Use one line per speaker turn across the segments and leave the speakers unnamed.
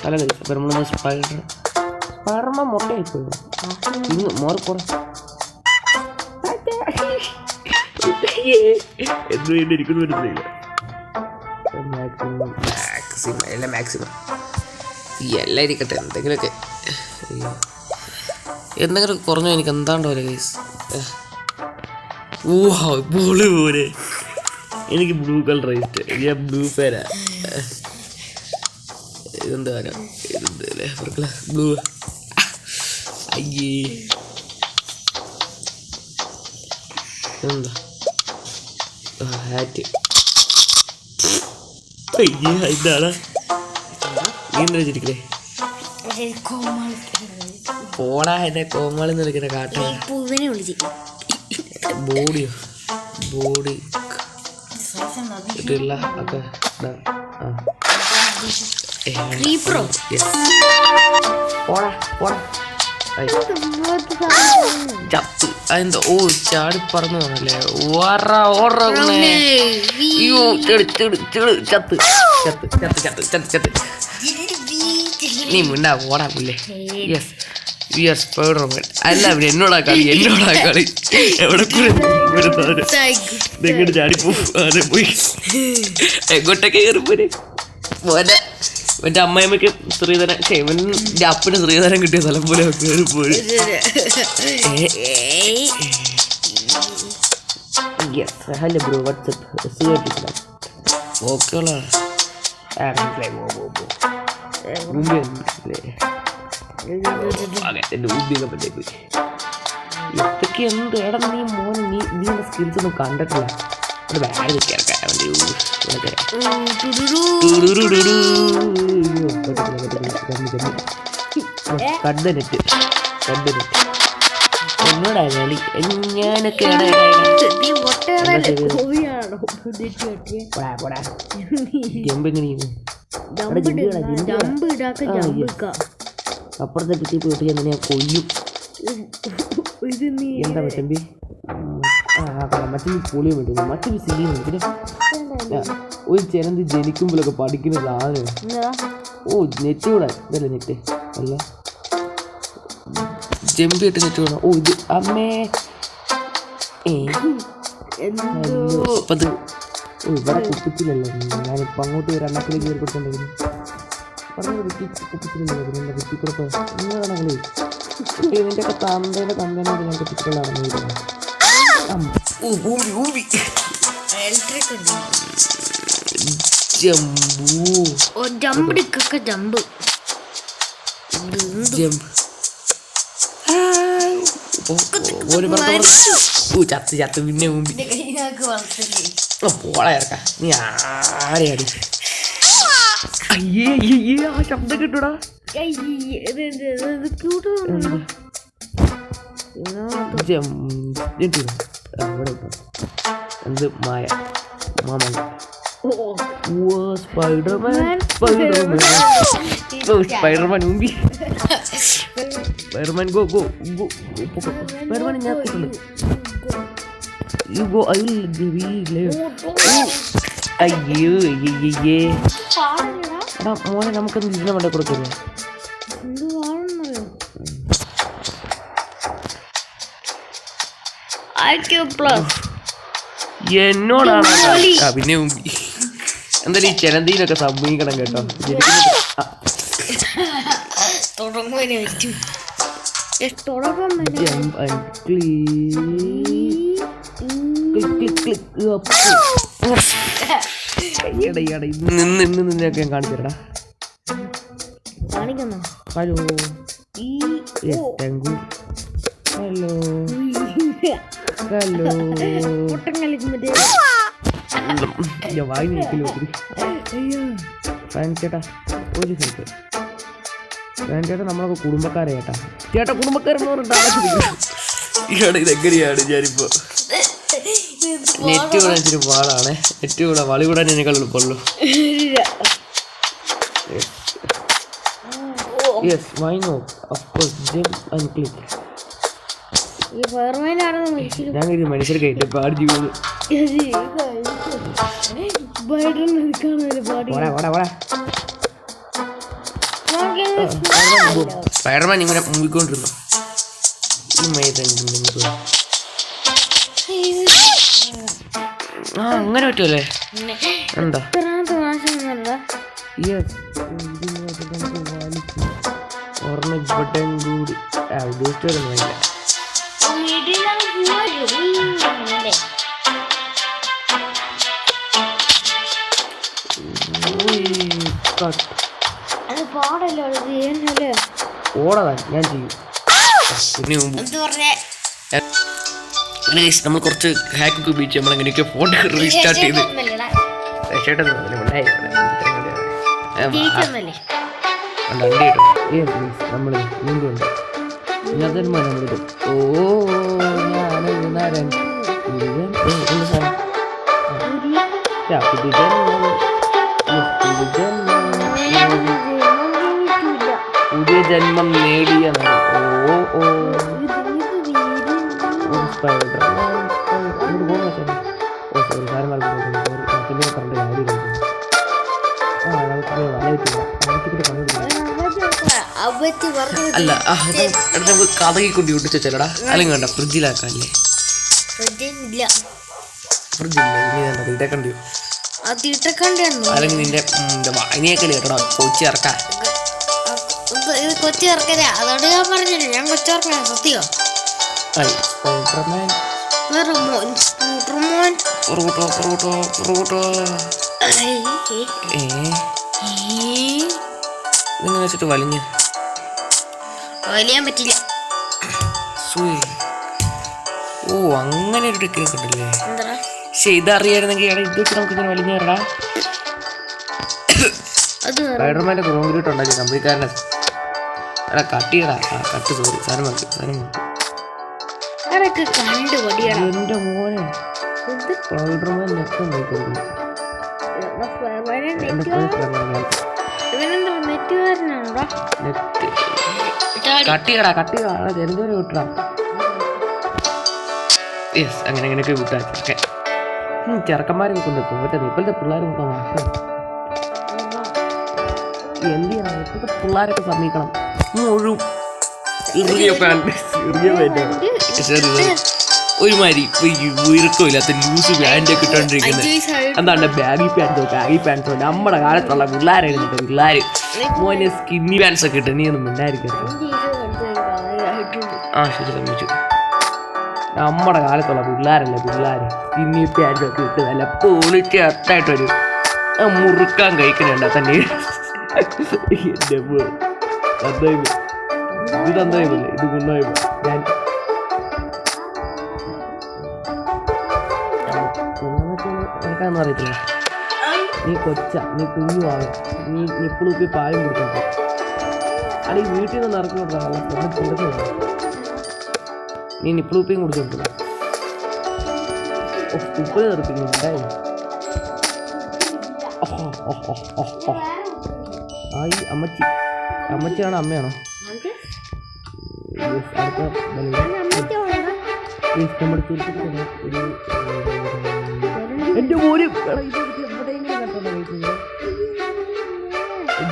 അല്ല അപ്പം നമ്മളൊന്ന് സ്പൈഡർമാൻ മുട്ടയായിപ്പോയി ഇന്ന് മോറിപ്പോട എന്ത് ഇരിക്കുന്നു വരുന്നില്ല. മാക്സിമം എല്ലാം മാക്സിമം എല്ലാം ഇരിക്കട്ടെ. എന്തെങ്കിലുമൊക്കെ കുറഞ്ഞോ എനിക്ക് എന്താണ്ടോ പോലെ ഗൈസ്. ബ്ലൂ പോലെ എനിക്ക് ബ്ലൂ കളർ ഇഷ്ടം. ഞാൻ ബ്ലൂ പേരാ. ഇതെന്താ ഇതെന്തല്ലേ ബ്ലൂ. അയ്യേ എന്താ ഹാറ്റ്. അയ്യേ ഇതാണ് നീ എന്താ വെച്ചിരിക്കണേ? പോടാ എന്നെ കോമാളി നിൽക്കുന്ന കാട്ട. ബോഡിയോ ബോഡി ഇട്ടില്ല ഒക്കെ പോടാ പോടാ ചത്ത്. അതെന്താ ഓ ചാടി പറന്നു പോണല്ലേ. ചത്ത് ചത്ത് ചത്ത് ചത്ത് ചത്ത് ചത്ത്. നീ മുണ്ടാ പോടാ പുല്ലേ. Yes we are Spiderman. അല്ല പിന്നെ എന്നോടാ കളി എവിടെ നിങ്ങോട്ട് ചാടിപ്പോ അതെ പോയി എങ്ങോട്ടൊക്കെ കയറിപ്പോരെ മോനെ. മറ്റേ അമ്മയമ്മയ്ക്ക് ശ്രീധരൻ എൻ്റെ അപ്പന് ശ്രീധരൻ കിട്ടിയ സ്ഥലം പോലെ കയറിപ്പോയി. ഹലോ ബ്രോ വാട്സപ്പ് ഓക്കെ ഉള്ള എൻ്റെ ഊബിയൊക്കെ പറ്റേ പോയി. ഇതൊക്കെ എന്ത് എടാ നീ മോൻ നീ സ്കിൽസ് ഒന്നും കണ്ടിട്ടില്ല. ഒരു ബാഗ് കിടക്കാൻ അവൻ്റെ കഡ്ഡനെറ്റ് എന്നോടാ കളി. ഞാനൊക്കെ അപ്പുറത്തെ കിട്ടി പോയിട്ട് ഞാൻ നിന്നെ കൊല്ലും. എന്താ പറ്റമ്പി മറ്റൊരു പൊളിയും പറ്റുന്നു. മറ്റൊരു സിനിമ പിന്നെ ഒരു ചിലന്ത് ജനിക്കുമ്പോഴൊക്കെ പഠിക്കുന്ന സാധനം. ഓ നെറ്റ് കൂടെ ഇതല്ലേ നെറ്റ് അല്ല ജമ്പിട്ട് നെറ്റ് കൂടെ. ഓ ഇത് അമ്മേ അപ്പത് ഓ ഇവിടെ കുപ്പിച്ചില്ലല്ലോ. ഞാനിപ്പോൾ അങ്ങോട്ട് ഒരു എണ്ണത്തിലേക്ക് കയറി കൊടുത്തോണ്ടിരുന്നു. പറഞ്ഞ കുപ്പിച്ചില്ലല്ലോ പിന്നെ കുപ്പിക്കുറപ്പ് ഇങ്ങനെയാണ് കളി. നിൻ്റെയൊക്കെ തന്തേൻ്റെ തന്തേനെ ഞാൻ കുപ്പിച്ചിട്ടുള്ളതാണ്. ചത്ത് ചത്ത് പിന്നെ പോള ഇറക്ക. നീ ആരെയാടി? അയ്യേ അയ്യേ ആ ശബ്ദം കിട്ടൂടാ. എന്ത് മായ മാമൻ സ്പൈഡർമാൻ സ്പൈഡർമാൻ മുമ്പി Spiderman go go go Spiderman ഞാൻ കിട്ടുന്നു. You go I will give you. അയ്യോ അയ്യേ എടാ മോനെ നമുക്കൊന്ന് ഇതിനെ വേണ്ട കൊടുക്കില്ലേ? എന്നോടാണ് പിന്നെ എന്തായാലും ഈ ചെലന്തീനൊക്കെ സമ്മതിക്കണം കേട്ടോ. നിന്നൊക്കെ ഞാൻ കാണിച്ചേടാ. ഹലോ ഹലോ ഹലോ വായി നിൽക്കില്ല ഒത്തിരി. ഫാൻ ചേട്ടാ ഒരു സെൽഫ് ഫാൻ ചേട്ടാ നമ്മളൊക്കെ കുടുംബക്കാരെ ചേട്ടാ. ചേട്ടാ കുടുംബക്കാരെന്ന് പറഞ്ഞിട്ട് ഇതെങ്ങനെയാണ് ഞാനിപ്പോ നെറ്റ് കൂടെ ഇച്ചിരി പാടാണ്. നെറ്റ് കൂടെ വളി കൂടാൻ എന്നെക്കാൾ എളുപ്പമുള്ളൂ. Yes why not of course jump and click. ഞാൻ ഒരു മനുഷ്യർ കേട്ട് പാടി ജീവിതം സ്പൈഡർമാൻ ഇങ്ങനെ മുമ്പിക്കൊണ്ടിരുന്നു. ആ അങ്ങനെ പറ്റുമല്ലേ? എന്താ ഒരെണ്ണം ഇവിടെയും കൂടി ഉദ്ദേശിച്ചു വരുന്നില്ല. ഓടതാ ഞാൻ ചെയ്യും. നമ്മൾ കുറച്ച് ഹാക്കൊക്കെ ഉപയോഗിച്ച് നമ്മളെങ്ങനെയൊക്കെ ഫോൺ റീസ്റ്റാർട്ട് ചെയ്ത് നമ്മൾ വീണ്ടുണ്ട് നമ്മളിത് പുതിയ ജന്മം നേടിയ അല്ല നമുക്ക് കഥകി കൊണ്ട് ഒട്ടിച്ച ചെല്ലടാ. അല്ലെങ്കിൽ വേണ്ട ഫ്രിഡ്ജിലാക്കാല്ലേ? ഫ്രിഡ്ജില്ല അല്ലെങ്കിൽ നിന്റെ വായനയൊക്കെ കേട്ടടാ കൊച്ചിറക്കാൻ.
കൊച്ചിറക്കരാ അതോട് ഞാൻ പറഞ്ഞില്ല, ഞാൻ കൊച്ചിറക്കണ സത്യോ.
നിങ്ങൾ വെച്ചിട്ട്
വലിയാൻ പറ്റില്ല.
ഓ അങ്ങനെ ഒരു ടെക്നിക്ക് ഉണ്ടല്ലേ? പക്ഷെ ഇതറിയായിരുന്നെങ്കിൽ ഇത് വെച്ച് നമുക്ക് ഇങ്ങനെ വലിഞ്ഞു വരടാ. സ്പൈഡർമാൻ്റെ കോൺക്രീറ്റ് ഉണ്ടാക്കി കമ്പനിക്കാരനെ കട്ട് ചെയ്യടാ. കട്ട് സോറി സാധനം എന്റെ മോനെ സ്പൈഡർമാൻ കട്ട് ചെയ്യടാ ജനതോരെ വിട്ടാ. യെസ് അങ്ങനെ അങ്ങനെയൊക്കെ വിട്ടാ. ചെറുക്കന്മാരെ വെക്കുന്നു തോറ്റത്. ഇപ്പോഴത്തെ പിള്ളേർ നോക്കാൻ മാറ്റം എന്ത് ചെയ്യണം? ഇപ്പോഴത്തെ പിള്ളേരൊക്കെ സമീപിക്കണം. മുഴുവൻ ഒരുമാതിരി ഉയർക്കമില്ലാത്ത ലൂസ് പാൻറ്റൊക്കെ ഇട്ടോണ്ടിരിക്കുന്നത്. എന്താണ് ബാഗി പാൻസോ നമ്മുടെ കാലത്തുള്ള പിള്ളേരായിരുന്നു. പിള്ളേർ മോനെ സ്കിന്നി പാൻസ് ഒക്കെ ഇട്ട് നീ ഒന്നും മിണ്ടായിരിക്കും. ആ ശരി സമ്മതിച്ചു. നമ്മുടെ കാലത്തുള്ള പിള്ളേരല്ലേ സ്കിന്നി പാൻറ്റൊക്കെ ഇട്ട് നല്ല പൊളിച്ച് അത്തായിട്ടൊരു മുറുക്കാൻ കഴിക്കുന്നുണ്ടാ തന്നെ. എൻ്റെ ഇത് തന്നേപോലെ ഇത് കൊണ്ടുപോയപ്പോ ഞാൻ എനിക്കാണെന്ന് അറിയത്തില്ല. നീ നീ കുഞ്ഞുവാണ്, നീ എപ്പോഴും പോയി പായം കൊടുക്കണ്ട. അത് ഈ വീട്ടിൽ നിന്ന് ഇറക്കിവിടാ. നീ നിപ്പിളൂപ്പിയും കുടിച്ചോണ്ടില്ല. ഉപ്പ് തെറിപ്പിക്കുന്നുണ്ടായി. ആയി അമ്മച്ചിയാണോ അമ്മയാണോ? എന്റെ മോന്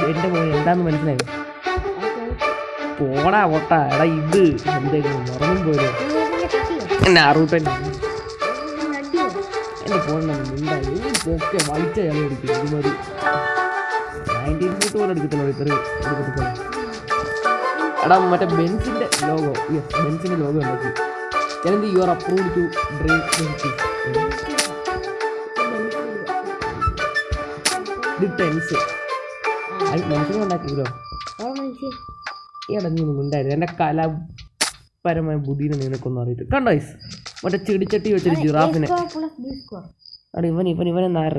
എന്റെ മോന് എന്താന്ന് മനസ്സിലായി? പോടാ പൊട്ടാ എടാ ഇത് എന്തായിരുന്നു മറന്നും പോയത്. എന്നെ അറൂട്ടൻ എന്റെ ഫോണുണ്ടായി ഒക്കെ വലിച്ച കളി അടിക്കും. ഇതുമാതിരി 19 ഫീറ്റ് പോലെ എടുക്കത്തില്ല ഇത്രയും എടുക്കത്തില്ല. എടാ മറ്റേ ബെൻസിന്റെ ലോഗോ ഉണ്ടാക്കി. ഞാനെന്ത് you are approved to drink tense മനുഷ്യനെ ഉണ്ടാക്കിയല്ലോ. എടാ നീ ഒന്നും ഉണ്ടായിരുന്നു. എൻ്റെ കലാപരമായ ബുദ്ധിനെ നിനക്കൊന്നും അറിയിട്ട് കണ്ടോ? മറ്റേ ചെടിച്ചട്ടി വെച്ചൊരു ജിറാഫിനെ. എടാ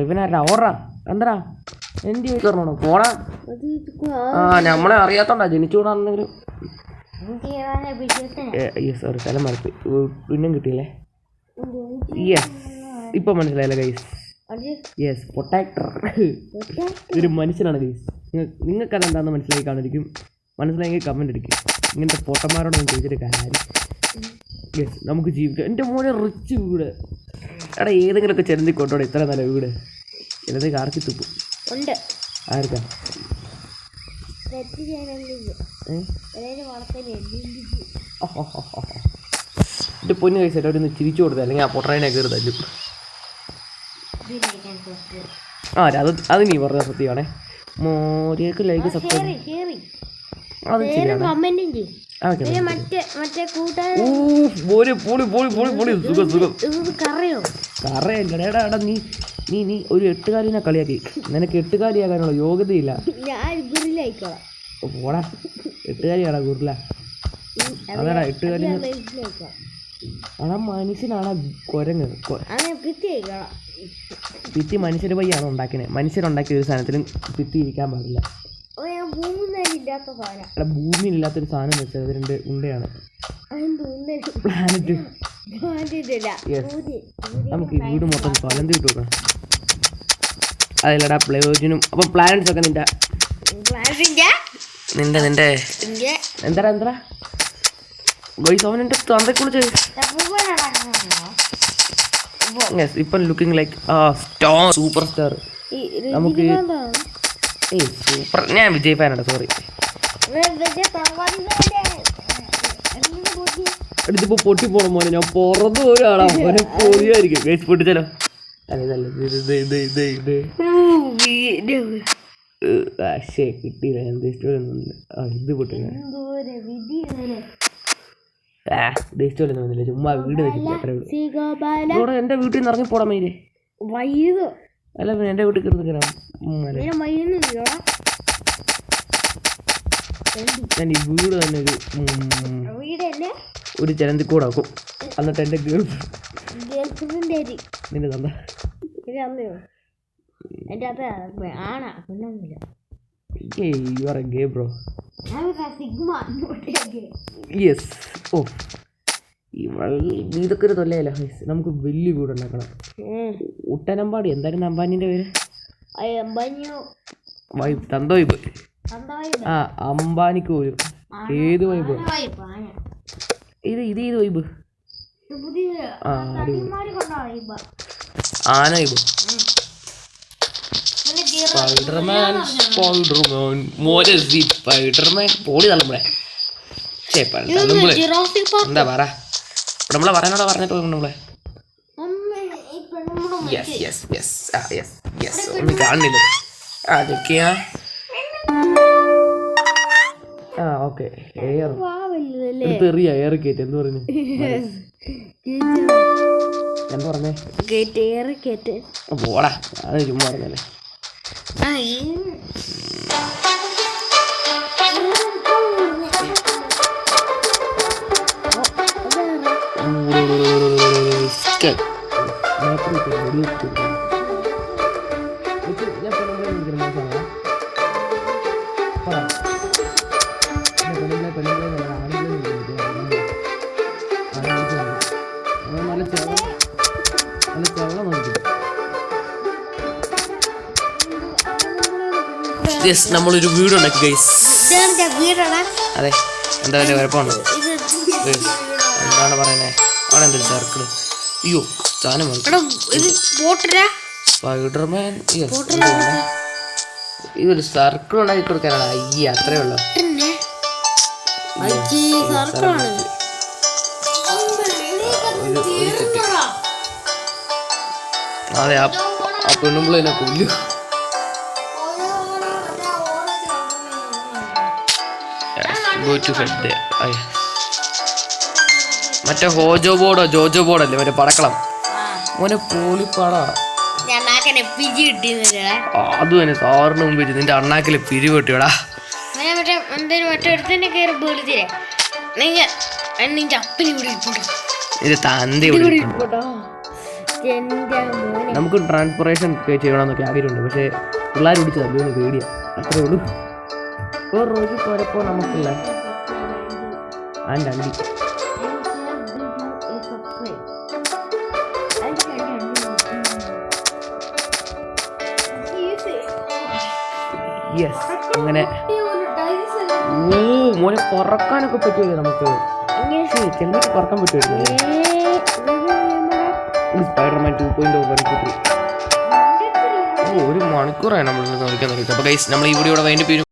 ഇവനാരാ ഓറാ എന്താ എന്ത് ചോദിക്കണോ പോടാ. ആ നമ്മളെ അറിയാത്തോണ്ടാ ജനിച്ചുകൂടാണെന്നെങ്കിലും. സോറി സ്ഥലം മറത്തി പിന്നും കിട്ടിയില്ലേ? യെസ് ഇപ്പം മനസ്സിലായല്ലേ ഗൈസ്? യെസ് പൊട്ടാക്ടർ ഒരു മനുഷ്യനാണ് ഗൈസ്. നിങ്ങൾക്കതെന്താണെന്ന് മനസ്സിലാക്കി കാണിരിക്കും. മനസ്സിലായെങ്കിൽ കമൻറ്റ് അടിക്കും. ഇങ്ങനത്തെ പൊട്ടന്മാരോടൊന്നും ചോദിച്ചിട്ട് കാര്യം. യെസ് നമുക്ക് ജീവിക്കാം. എൻ്റെ മോനെ റിച്ച് വീട്. എടാ ഏതെങ്കിലുമൊക്കെ ചെറുതി കൊണ്ടോടെ ഇത്ര നല്ല വീട്. ചിലത് കാർക്കി തുപ്പും ആർക്കാ? എൻ്റെ പൊന്നു കഴിച്ച് എല്ലാവരും ഒന്ന് ചിരിച്ചു കൊടുത്തത്, അല്ലെങ്കിൽ ആ പൊട്ടറേനെ കയറി തല്ലും. ആ അത് നീ പറഞ്ഞ സത്യമാണേ. മോരിയൊക്കെ ലൈക്ക് സബ്സ്ക്രൈബ് അത് ശരിയാണ്. കറയല്ലടാ നീ നീ നീ ഒരു 8 കളിയാക്കി. നിനക്ക് 8 ആകാനുള്ള യോഗ്യതയില്ല. പോടാ 8 ഗുരുല. അതാടാ 8 ആടാ മനുഷ്യനാണ് കുരങ്ങ്. ഭിത്തി മനുഷ്യര് പയ്യാണ് ഉണ്ടാക്കിയത്. മനുഷ്യരുണ്ടാക്കിയ ഒരു സാധനത്തിലും ഭിത്തി ഇരിക്കാൻ പാടില്ല. ഭൂമിയിലില്ലാത്തൊരു സാധനം വെച്ചത് 2 ഉണ്ടയാണ്. പ്ലാനറ്റ്. നമുക്ക് ഈ വീട് മൊത്തം കൊലന്തി വിട്ട് കൊടുക്കണം. അതിലടാ പ്ലേജനും. അപ്പം പ്ലാനറ്റ്സ് ഒക്കെ നിന്റെ എന്താ ഗോയ്സോവനെ തന്തയ്ക്ക് വിളിച്ചത്. ഇപ്പം looking like star, super star. നമുക്ക് സൂപ്പർ. ഞാൻ വിജയ് ഫാനാണ്, സോറി. അടുത്തിപ്പോ പൊട്ടി പോണ മോനെ. ഞാൻ പുറത്ത് ഒരാളാ മോനെ പൊടിയായിരിക്കും. ഗൈസ് പൊട്ടിച്ചാലോ? കിട്ടിയില്ല. എന്ത് ഇഷ്ടമൊന്നുമില്ല. ഇത് പൊട്ടില്ല. ഇഷ്ടമല്ലെന്ന് ചുമ്മാ വീട് വെച്ചിട്ട് അത്രേ ഉള്ളൂ. എന്റെ വീട്ടിൽ നിന്ന് ഇറങ്ങി പോടാ മയിലേ. അല്ല എന്റെ വീട്ടിൽ കയറി ഞാൻ ഈ വീട് തന്നെ ഒരു ചലന്തിക്കൂടാക്കും. എന്നിട്ട് എന്റെ നിന്റെ തന്ത ഗേ ബ്രോ. യെസ്. ഓ ഇതൊക്കെ ഒരു തൊല്ലയല്ല. നമുക്ക് വലിയ വീട് ഉണ്ടാക്കണം. ഉട്ടനമ്പാടി. എന്തായിരുന്നു അംബാനിന്റെ പേര്? വൈബ്. തന്ത വൈബ്. ആ അംബാനിക്ക് പോലും ഏത് വൈബ്. ഇത് വൈബ്. ആ ആന വൈബ്. Spiderman poly തള്ളുമ്പളെ. എന്താ പറ നമ്മളെ പറയാനോടാ പറഞ്ഞിട്ട് നമ്മളെ. ഒന്നും കാണുന്നില്ല. അതൊക്കെയാ. ഓക്കെ. എയർ ഗേറ്റ് എന്ന് പറഞ്ഞു. എന്താ പറഞ്ഞേ? പോടാ. അത് ചുമ്മാ പറഞ്ഞല്ലേ. നമ്മളൊരു വീടുണ്ടാക്കി ഗൈസ്. അതെ. എന്താ വലിയ കുഴപ്പമുണ്ടോ? എന്താണ് പറയുന്നത്? അവിടെ എന്തൊരു സർക്കിള്. അയ്യോ സാധനം സ്പൈഡർമാൻ. ഇതൊരു സർക്കിൾ ഉണ്ടാക്കി കൊടുക്കാനാണ്. അയ്യേ അത്രേ ഉള്ളു. അതെ ആ പെണ്ണുമ്പോൾ എന്നെ കൊല്ലു. മറ്റേ ഹോജോ ബോർഡോ ജോജോ ബോർഡല്ലേ മറ്റേ പടക്കളം മോനെ പോളിപ്പാടാ. അത് തന്നെ സാറിന് മുമ്പ് നിന്റെ അണ്ണാക്കിലെ പിരിവ് കിട്ടിയോടാ. ഇത് തന്തി. നമുക്ക് ട്രാൻസ്പോറേഷൻ ചെയ്യണമെന്നൊക്കെ ആഗ്രഹമുണ്ട്. പക്ഷേ പിള്ളേർ പിടിച്ച് തല്ലുമെന്ന് പേടിയാ. അത്രേ ഉള്ളൂ. വേറെ റോജി കുഴപ്പം നമുക്കില്ല. അണ്ടി യെസ്. അങ്ങനെ മോനെ പറക്കാനൊക്കെ പറ്റുമല്ലോ നമുക്ക്. ചെറുതായിട്ട് പറക്കാൻ പറ്റുമായിരുന്നു. സ്പൈഡർമാൻ 2.0 1 മണിക്കൂറായി നമ്മൾ നോക്കാൻ തുടങ്ങിയിട്ട്. അപ്പോൾ ഗൈസ് നമ്മൾ ഈ വീഡിയോയുടെ വൈൻഡപ്പ് ചെയ്യും.